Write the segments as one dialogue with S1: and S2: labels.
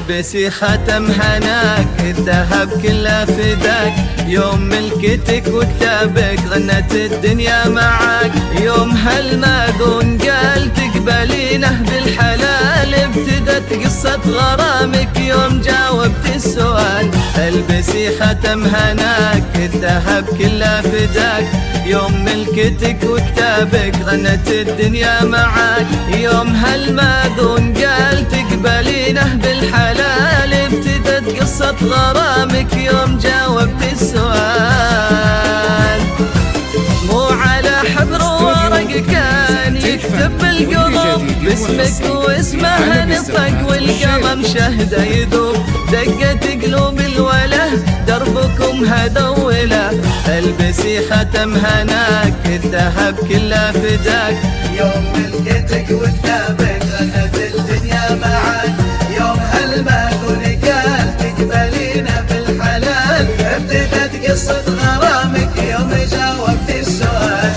S1: البسي ختم هناك، الذهب كله فداك، يوم ملكتك وكتابك غنت الدنيا معاك، يوم هالماذون قال تقبلينه بالحلال، ابتدت قصة غرامك يوم جاوبت السؤال. البسي ختم هناك، الذهب كله فداك، يوم ملكتك وكتابك غنت الدنيا معاك، يوم هالماذون قال تقبلينه بالحلال، ابتدت قصة غرامك يوم جاوبت السؤال. مو على حبر ورق كان يكتب بالقلوب باسمك واسمه نطق، والقمم شهده يذوب، دقت قلوب الوله دربكم هدوله. البسي ختم هناك، الذهب كله فداك،
S2: يوم ملكتك وكتابك غنت الدنيا معاك، يوم هالماذون قال تقبلينه بالحلال، ابتدت قصة غرامك يوم جاوبت السؤال.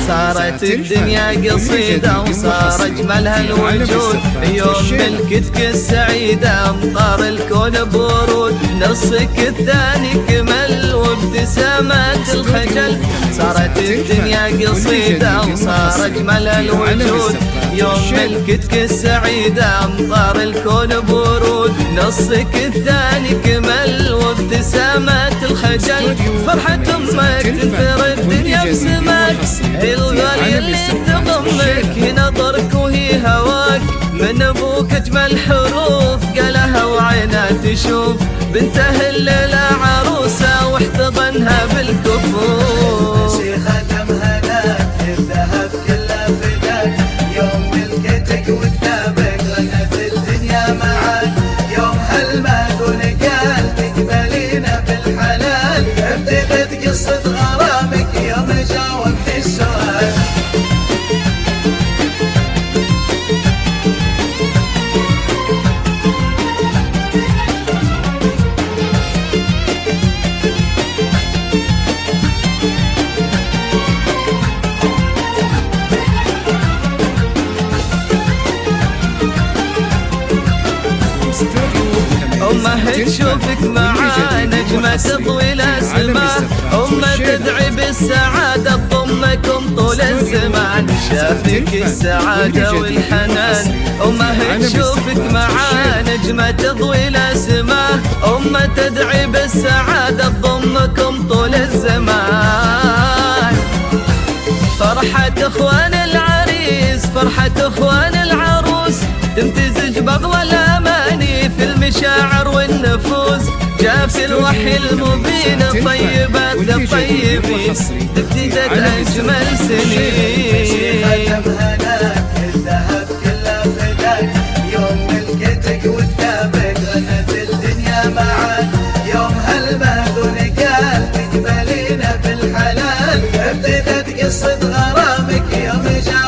S1: صارت الدنيا قصيدة وصار أجملها الوجود، يوم ملكتك السعيدة أمطار الكون بورود، نصك الثاني كمل وابتسامات الخجل. صارت الدنيا قصيدة وصار أجملها الوجود، يوم ملكتك السعيدة أمطار الكون بورود، نصك الثاني كمل وابتسامات الخجل. فرحة أمك تنثر الدنيا بسماك، الغالية اللي تضمك نظرك وهي هواك، من أبوك أجمل حروف قالها وعينها تشوف، بنته الليلة عروسة واحتضنها بالكفوف.
S2: البسي ختم هناك، الذهب كله فداك، يوم ملكتك وكتابك غنت الدنيا معاك، يوم هالماذون قال تقبلينه بالحلال، ابتدت قصة غرامك يوم جاوبت السؤال.
S1: أمه تشوفك مع نجمة تضوي الأسماء، أمه تدعي بالسعادة تضمكم طول الزمان، شافك السعادة والحنان. أمه تشوفك مع نجمة تضوي الأسماء، أمه تدعي بالسعادة تضمكم طول الزمان. فرحة اخوان العريس فرحة اخوان العروس، تمتزج بأغلى الأماني في المشاعر والنفوس، جاء في الوحي المبين طيبات للطيبين، ابتدت أجمل سنين.
S2: ختم هناك، الذهب كله فداك، يوم ملكتك وكتابك غنت الدنيا معاك، يوم هالماذون قال تقبلينه بالحلال، ابتدت قصة غرامك يوم جاء